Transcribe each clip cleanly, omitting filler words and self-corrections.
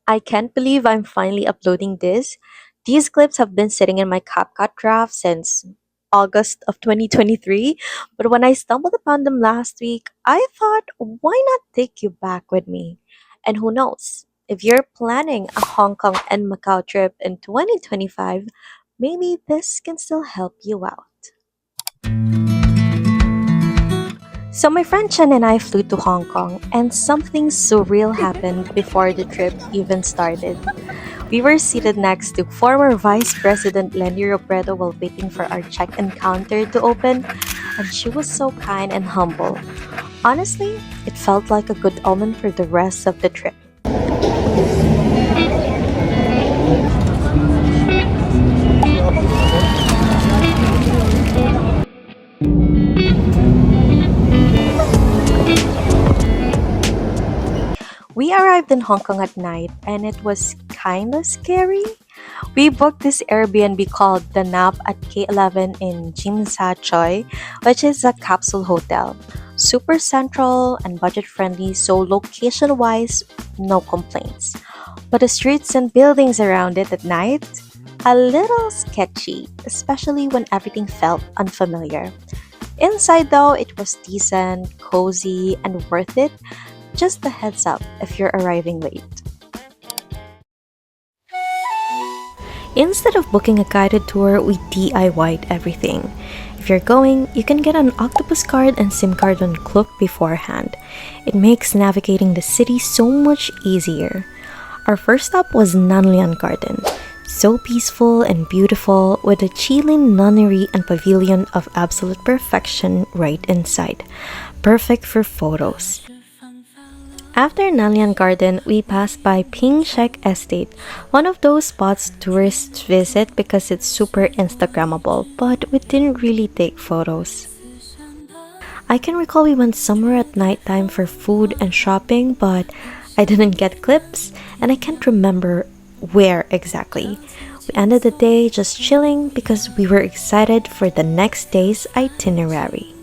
I can't believe I'm finally uploading this. These clips have been sitting in my CapCut draft since August of 2023, but when I stumbled upon them last week, I thought, why not take you back with me? And who knows, if you're planning a Hong Kong and Macau trip in 2025, maybe this can still help you out. So, my friend Chen and I flew to Hong Kong, and something surreal happened before the trip even started. We were seated next to former Vice President Leni while waiting for our check-in counter to open, and she was so kind and humble. Honestly, it felt like a good omen for the rest of the trip. We arrived in Hong Kong at night, and it was kinda scary. We booked this Airbnb called The Nap at K11 in Tsim Sha Tsui, which is a capsule hotel. Super central and budget friendly, so location wise, no complaints. But the streets and buildings around it at night, a little sketchy, especially when everything felt unfamiliar. Inside though, it was decent, cozy, and worth it. Just a heads up if you're arriving late. Instead of booking a guided tour, we DIY'd everything. If you're going, you can get an octopus card and SIM card on Klook beforehand. It makes navigating the city so much easier. Our first stop was Lian Garden. So peaceful and beautiful, with a chilling nunnery and pavilion of absolute perfection right inside. Perfect for photos. After Nalian Garden, we passed by Ping Shek Estate, one of those spots tourists visit because it's super Instagrammable, but we didn't really take photos. I can recall we went somewhere at nighttime for food and shopping, but I didn't get clips, and I can't remember where exactly. We ended the day just chilling because we were excited for the next day's itinerary.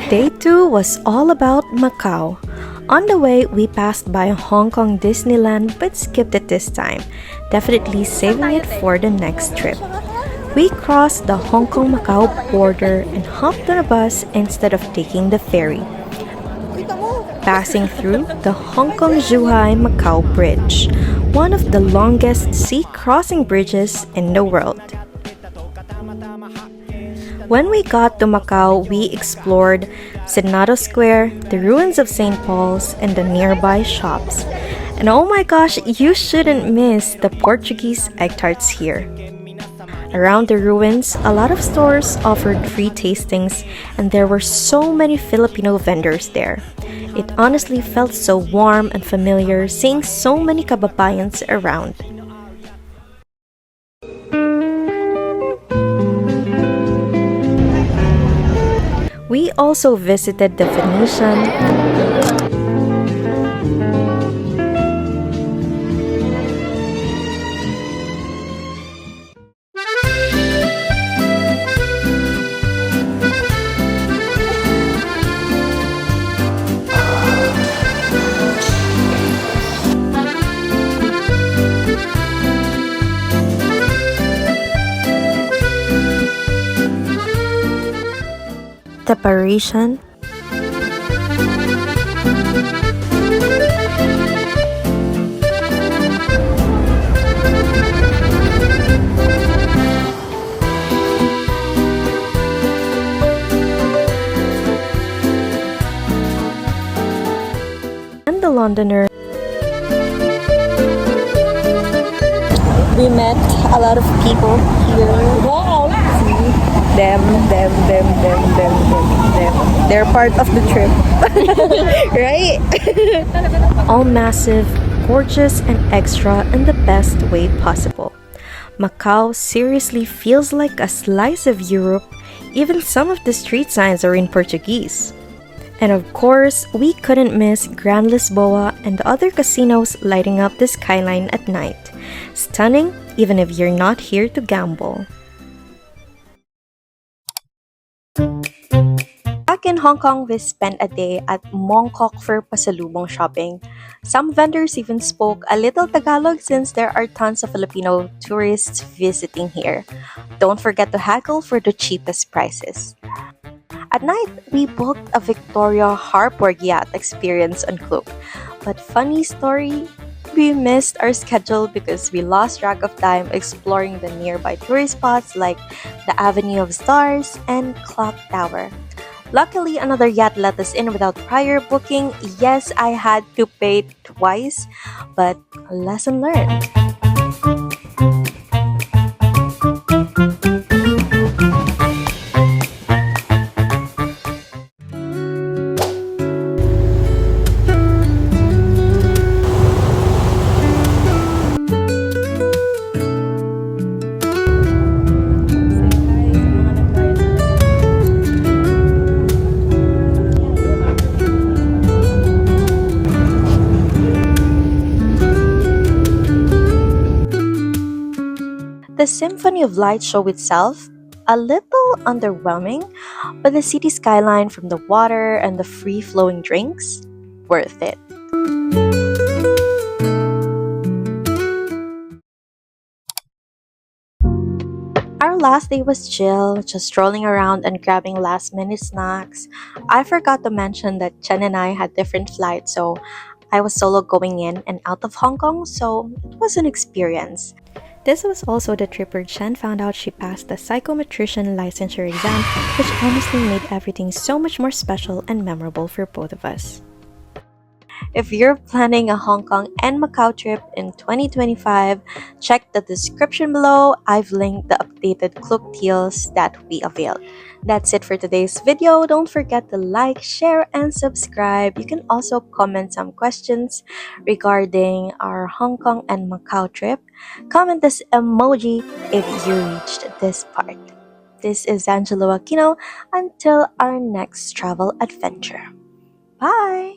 Day 2 was all about Macau. On the way, we passed by Hong Kong Disneyland but skipped it this time, definitely saving it for the next trip. We crossed the Hong Kong Macau border and hopped on a bus instead of taking the ferry, passing through the Hong Kong-Zhuhai-Macau Bridge, one of the longest sea crossing bridges in the world. When we got to Macau, we explored Senado Square, the ruins of St. Paul's, and the nearby shops. And oh my gosh, you shouldn't miss the Portuguese egg tarts here. Around the ruins, a lot of stores offered free tastings, and there were so many Filipino vendors there. It honestly felt so warm and familiar seeing so many kababayans around. We also visited the Venetian, the Parisian, and the Londoner. We met a lot of people here. Wow! Them. They're part of the trip. Right? All massive, gorgeous, and extra in the best way possible. Macau seriously feels like a slice of Europe. Even some of the street signs are in Portuguese. And of course, we couldn't miss Grand Lisboa and the other casinos lighting up the skyline at night. Stunning, even if you're not here to gamble. Back in Hong Kong, we spent a day at Mong Kok for Pasalubong shopping. Some vendors even spoke a little Tagalog since there are tons of Filipino tourists visiting here. Don't forget to haggle for the cheapest prices. At night, we booked a Victoria Harbour yacht experience on Klook. But funny story, we missed our schedule because we lost track of time exploring the nearby tourist spots like the Avenue of Stars and Clock Tower. Luckily, another yacht let us in without prior booking. Yes, I had to pay twice, but lesson learned. The Symphony of Light show itself, a little underwhelming, but the city skyline from the water and the free-flowing drinks, worth it. Our last day was chill, just strolling around and grabbing last-minute snacks. I forgot to mention that Chen and I had different flights, so I was solo going in and out of Hong Kong, so it was an experience. This was also the trip where Chen found out she passed the Psychometrician Licensure Exam, which honestly made everything so much more special and memorable for both of us. If you're planning a Hong Kong and Macau trip in 2025, check the description below. I've linked the updated Klook deals that we availed. That's it for today's video. Don't forget to like, share, and subscribe. You can also comment some questions regarding our Hong Kong and Macau trip. Comment this emoji if you reached this part. This is Angelo Aquino. Until our next travel adventure. Bye!